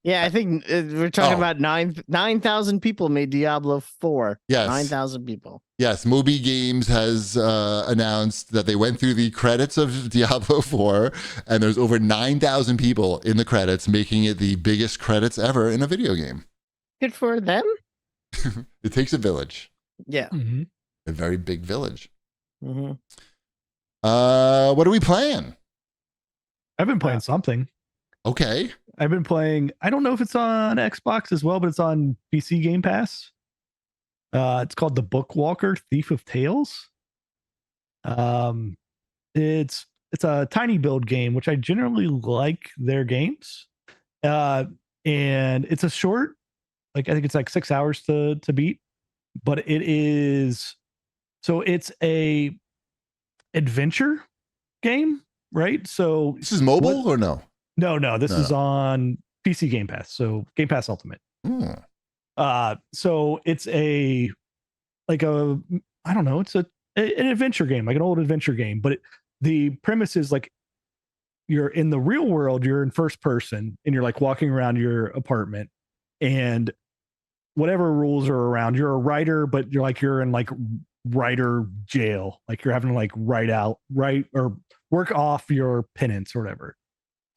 Yeah, I think we're talking about 9,000 people made Diablo 4. Yes. 9,000 people. Yes, Moby Games has announced that they went through the credits of Diablo 4, and there's over 9,000 people in the credits, making it the biggest credits ever in a video game. Good for them. It takes a village. Yeah. Mm-hmm. A very big village. Mm-hmm. What are we playing? I've been playing something. Okay. I've been playing, I don't know if it's on Xbox as well, but it's on PC Game Pass. It's called The Bookwalker Thief of Tales. It's a tiny build game, which I generally like their games. And it's a short, like I think it's like 6 hours to beat, but it is, so it's a adventure game, right? So this is mobile or no? No, this is on PC Game Pass, so Game Pass Ultimate. So it's I don't know, it's an adventure game, like an old adventure game, but the premise is like you're in the real world, you're in first person, and you're like walking around your apartment, and whatever rules are around, you're a writer, but you're in like writer jail, like you're having to like write or work off your penance or whatever.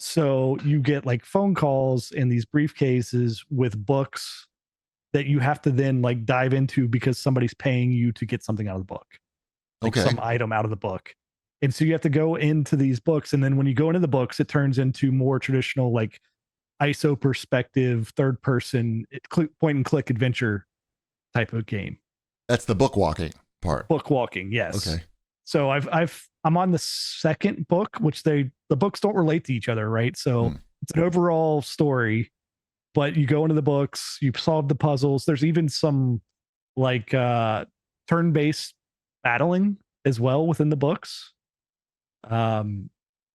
So you get like phone calls in these briefcases with books that you have to then like dive into because somebody's paying you to get something out of the book, like some item out of the book. And so you have to go into these books. And then when you go into the books, it turns into more traditional, like ISO perspective, third person point and click adventure type of game. That's the book walking part. Book walking. Yes. Okay. So I'm on the second book, which the books don't relate to each other, right? So it's an overall story, but you go into the books, you solve the puzzles. There's even some like turn-based battling as well within the books. Does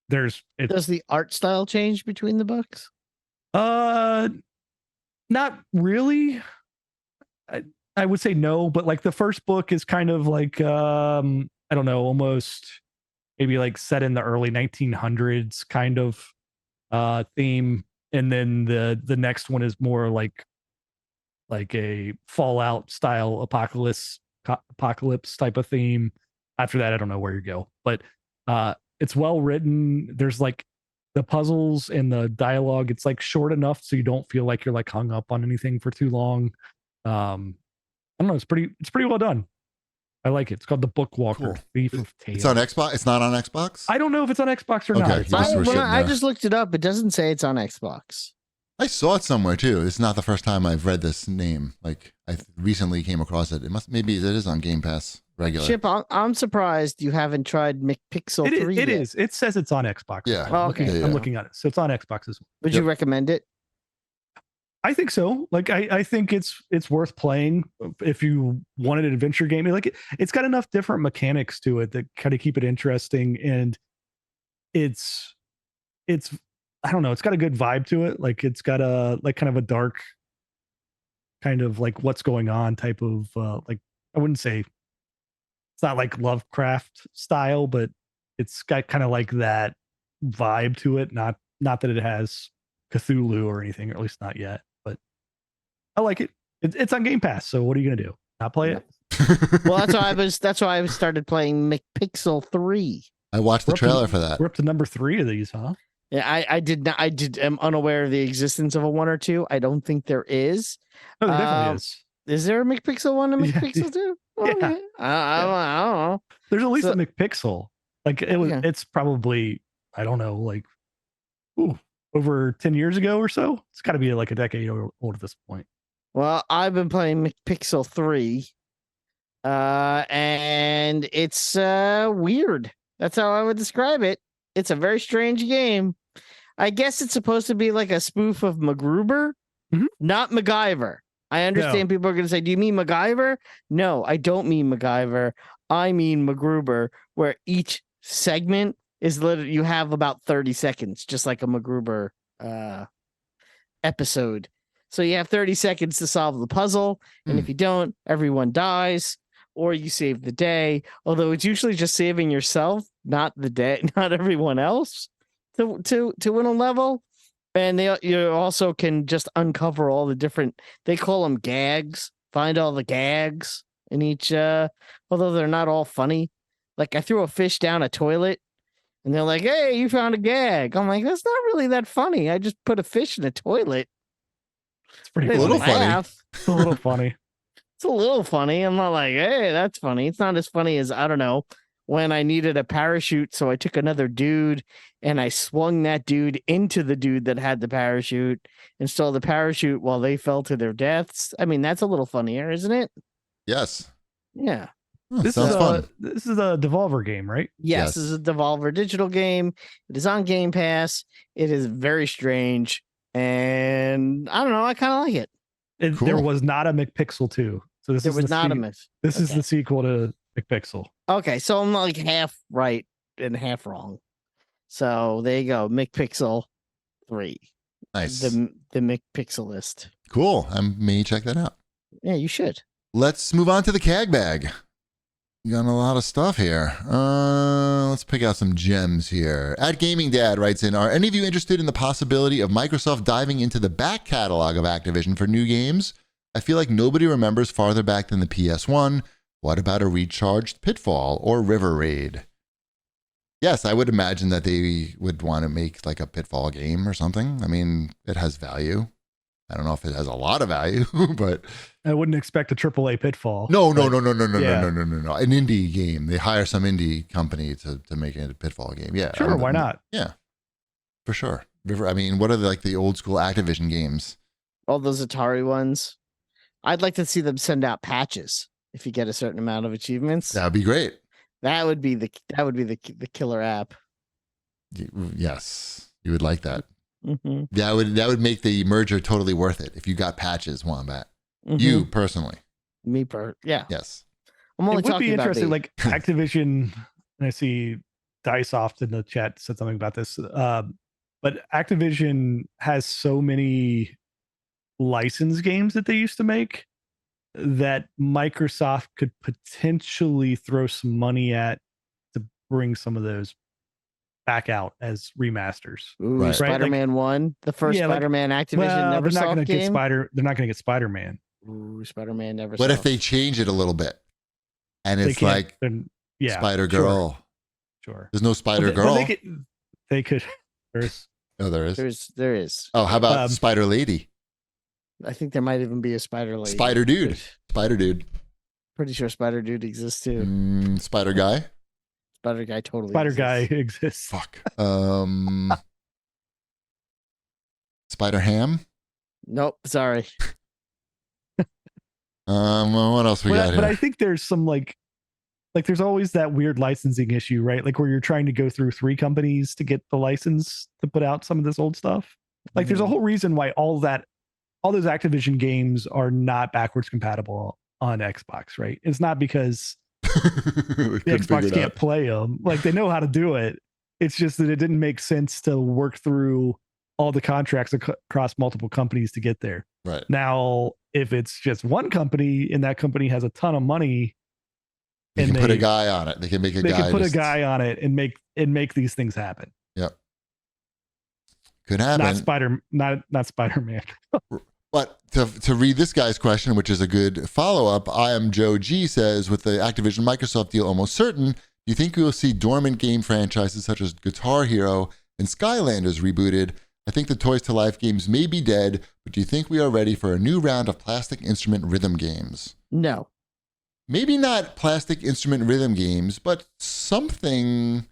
the art style change between the books? Not really. I would say no, but like the first book is kind of like I don't know, almost maybe like set in the early 1900s kind of theme, and then the next one is more like a Fallout style apocalypse type of theme. After that, I don't know where you go, but it's well written. There's like the puzzles and the dialogue. It's like short enough so you don't feel like you're like hung up on anything for too long. I don't know. It's pretty well done. I like it. It's called The Bookwalker, Thief of Tales. It's on Xbox? It's not on Xbox? I don't know if it's on Xbox or not. I just looked it up. It doesn't say it's on Xbox. I saw it somewhere too. It's not the first time I've read this name. Like I recently came across it. Maybe it is on Game Pass regular. Chip, I'm surprised you haven't tried McPixel 3 It is. It says it's on Xbox. Yeah. Oh, okay. I'm looking at it. So it's on Xbox as well. Would you recommend it? I think so. Like I think it's worth playing if you wanted an adventure game. Like it's got enough different mechanics to it that kind of keep it interesting, and it's I don't know, it's got a good vibe to it. Like it's got a like kind of a dark kind of like what's going on type of like, I wouldn't say it's not like Lovecraft style, but it's got kind of like that vibe to it. Not that it has Cthulhu or anything, or at least not yet. But I like it. It's on Game Pass. So what are you gonna do? Not play it? Well, that's why I started playing McPixel 3. I watched the trailer for that. We're up to number 3 of these, huh? Yeah, I did not. I'm unaware of the existence of a 1 or 2. I don't think there is. No, there definitely is. Is there a McPixel 1 and McPixel 2? Yeah. Okay. I don't know. There's at least a McPixel. Like it's probably, I don't know, like over 10 years ago or so. It's got to be like a decade old at this point. Well, I've been playing McPixel 3. And it's weird. That's how I would describe it. It's a very strange game. I guess it's supposed to be like a spoof of MacGruber, not MacGyver. I understand people are going to say, do you mean MacGyver? No, I don't mean MacGyver. I mean MacGruber, where each segment is literally, you have about 30 seconds, just like a MacGruber episode. So you have 30 seconds to solve the puzzle. And if you don't, everyone dies. Or you save the day, although it's usually just saving yourself, not the day, not everyone else, to win a level. And you also can just uncover all the different. They call them gags. Find all the gags in each. Although they're not all funny. Like I threw a fish down a toilet, and they're like, "Hey, you found a gag." I'm like, "That's not really that funny. I just put a fish in a toilet." It's pretty A little funny. It's a little funny. It's a little funny. I'm not like, "Hey, that's funny." It's not as funny as I don't know when I needed a parachute, so I took another dude and I swung that dude into the dude that had the parachute and stole the parachute while they fell to their deaths. I mean, that's a little funnier, isn't it? Yes. Yeah. Sounds fun. This is a Devolver game, right? Yes, this is a Devolver digital game. It is on Game Pass. It is very strange. And I don't know, I kind of like it. Cool. There was not a McPixel 2. So this There is was not a myth. This is the sequel to McPixel. Okay, so I'm like half right and half wrong. So there you go, McPixel 3. Nice. The McPixel list. Cool. I may check that out. Yeah, you should. Let's move on to the CAGbag. You got a lot of stuff here. Let's pick out some gems here. @GamingDad writes in, are any of you interested in the possibility of Microsoft diving into the back catalog of Activision for new games? I feel like nobody remembers farther back than the PS1. What about a recharged Pitfall or River Raid? Yes, I would imagine that they would want to make like a Pitfall game or something. I mean, it has value. I don't know if it has a lot of value, but I wouldn't expect a AAA Pitfall. No. Yeah. An indie game. They hire some indie company to make it a Pitfall game. Yeah. Sure, why not? Yeah. For sure. River, I mean, what are the old school Activision games? All those Atari ones. I'd like to see them send out patches if you get a certain amount of achievements. That would be great. That would be the killer app. Yes. You would like that. Mm-hmm. That would make the merger totally worth it if you got patches, Wombat. Mm-hmm. You personally. Yeah. Yes. I'm only It would talking be about interesting, like Activision, and I see Dicesoft in the chat said something about this. But Activision has so many license games that they used to make that Microsoft could potentially throw some money at to bring some of those back out as remasters. Ooh, Right. Spider-Man 1, the first Spider-Man Activision They're not going to game. They're not going to get Spider-Man. Ooh, Spider-Man Neversoft. What if they change it a little bit and it's like Spider Girl? Sure. There's no Spider Girl. They could. There's. Oh, there is. There is. Oh, how about Spider Lady? I think there might even be a Spider Lady. Spider Dude. Spider Dude. Pretty sure Spider Dude exists too. Spider Guy. Spider Guy totally Spider exists. Guy exists. Fuck. Spider Ham. Nope. Sorry. What else we got here? But I think there's some like there's always that weird licensing issue, right? Like where you're trying to go through 3 companies to get the license to put out some of this old stuff. Like there's a whole reason why all those Activision games are not backwards compatible on Xbox, right? It's not because the Xbox can't play them. Like they know how to do it. It's just that it didn't make sense to work through all the contracts across multiple companies to get there. Right. Now, if it's just one company and that company has a ton of money, they can put a guy on it. They can make a guy on it and make these things happen. Yep. Could happen. Not Spider-Man. But to read this guy's question, which is a good follow-up, I am Joe G says, with the Activision Microsoft deal almost certain, do you think we will see dormant game franchises such as Guitar Hero and Skylanders rebooted? I think the Toys to Life games may be dead, but do you think we are ready for a new round of plastic instrument rhythm games? No. Maybe not plastic instrument rhythm games, but something.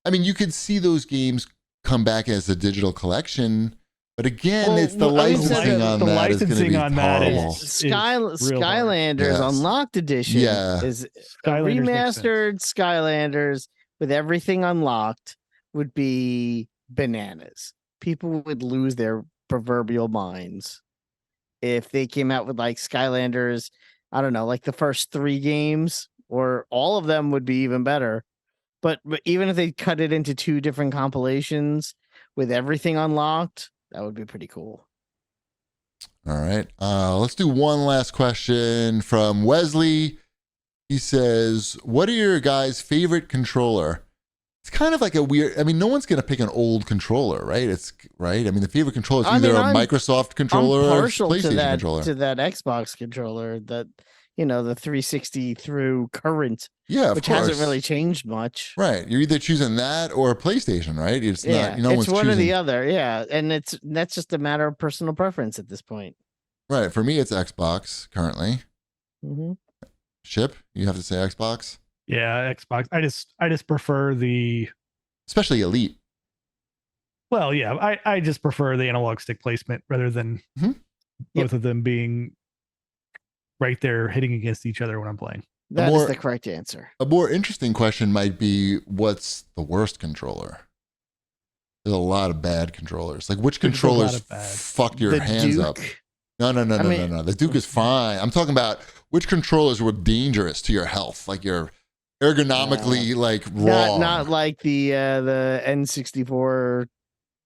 I mean, you could see those games come back as a digital collection. But again, it's the licensing on that is going to be horrible. Skylanders Unlocked Edition is remastered Skylanders with everything unlocked would be bananas. People would lose their proverbial minds if they came out with like Skylanders, I don't know, like the first 3 games or all of them would be even better. But even if they cut it into 2 different compilations with everything unlocked, that would be pretty cool. All right. Let's do one last question from Wesley. He says, what are your guys' favorite controller? It's kind of like a weird. I mean, no one's gonna pick an old controller, right? It's right. I mean, the favorite controller is either a Microsoft controller or a PlayStation controller. To that Xbox controller, that the 360 through current, which hasn't really changed much. Right. You're either choosing that or a PlayStation, right? It's not. It's one or the other. Yeah, and that's just a matter of personal preference at this point. Right. For me, it's Xbox currently. Mm-hmm. Ship, you have to say Xbox. Yeah, Xbox. I just prefer the, especially Elite. Well, yeah, I just prefer the analog stick placement rather than both of them being right there hitting against each other when I'm playing. That is the correct answer. A more interesting question might be, what's the worst controller? There's a lot of bad controllers. Like, which controllers fucked your hands up? No. The Duke is fine. I'm talking about which controllers were dangerous to your health, like you're ergonomically wrong. Not like the N64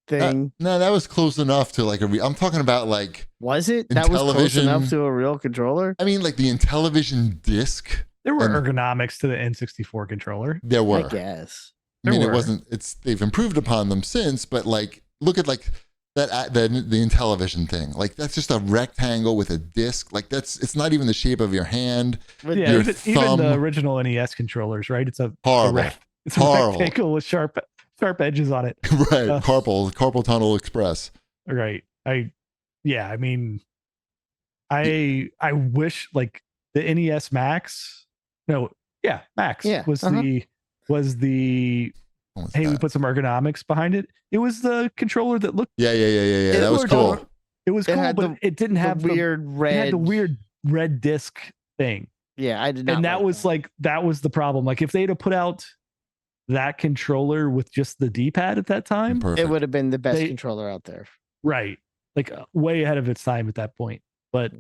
thing. No, that was close enough to like I'm talking about like. Was it? That was close enough to a real controller? I mean, like the Intellivision disc. There were ergonomics to the N64 controller. There were. I guess. I mean, it wasn't. They've improved upon them since, but like, look at like that the Intellivision thing. Like that's just a rectangle with a disc. Like it's not even the shape of your hand. Yeah, even the original NES controllers, right? It's a horrible. It's a rectangle with sharp edges on it. Right. Carpal tunnel express. Right. I mean, I wish like the NES Max. No, yeah, Max was the hey, we put some ergonomics behind it. It was the controller that looked. Yeah. That was cool. It was cool, but it didn't have the weird red. It had the weird red disc thing. Yeah, I did not. And that was that was the problem. Like if they'd have put out that controller with just the D-pad at that time, it would have been the best controller out there. Right, like way ahead of its time at that point. But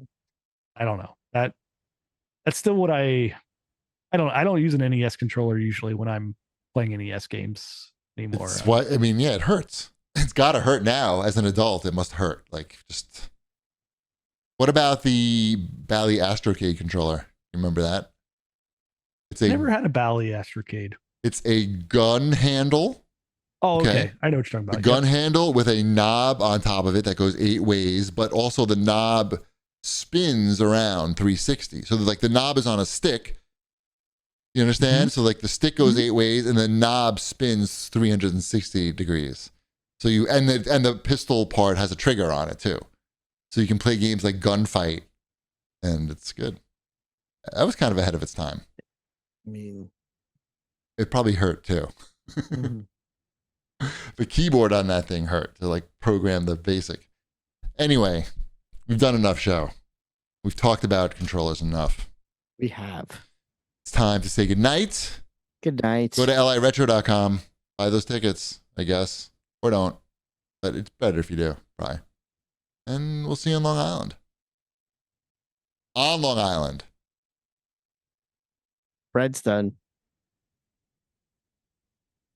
I don't know. That's still what I don't use an NES controller usually when I'm playing NES games anymore. It's what I mean. Yeah, it hurts. It's got to hurt now. As an adult, it must hurt. Like just. What about the Bally Astrocade controller? Remember that? I never had a Bally Astrocade. It's a gun handle. Oh, okay. I know what you're talking about. A gun handle with a knob on top of it that goes 8 ways, but also the knob spins around 360. So like the knob is on a stick. You understand? So like the stick goes 8 ways and the knob spins 360 degrees. So and the pistol part has a trigger on it too. So you can play games like Gunfight and it's good. That was kind of ahead of its time. I mean, it probably hurt too. The keyboard on that thing hurt to like program the basic. Anyway, we've done enough show. We've talked about controllers enough. We have. It's time to say goodnight. Good night. Go to liretro.com. Buy those tickets, I guess. Or don't. But it's better if you do. Probably. And we'll see you on Long Island. On Long Island. Bread's done.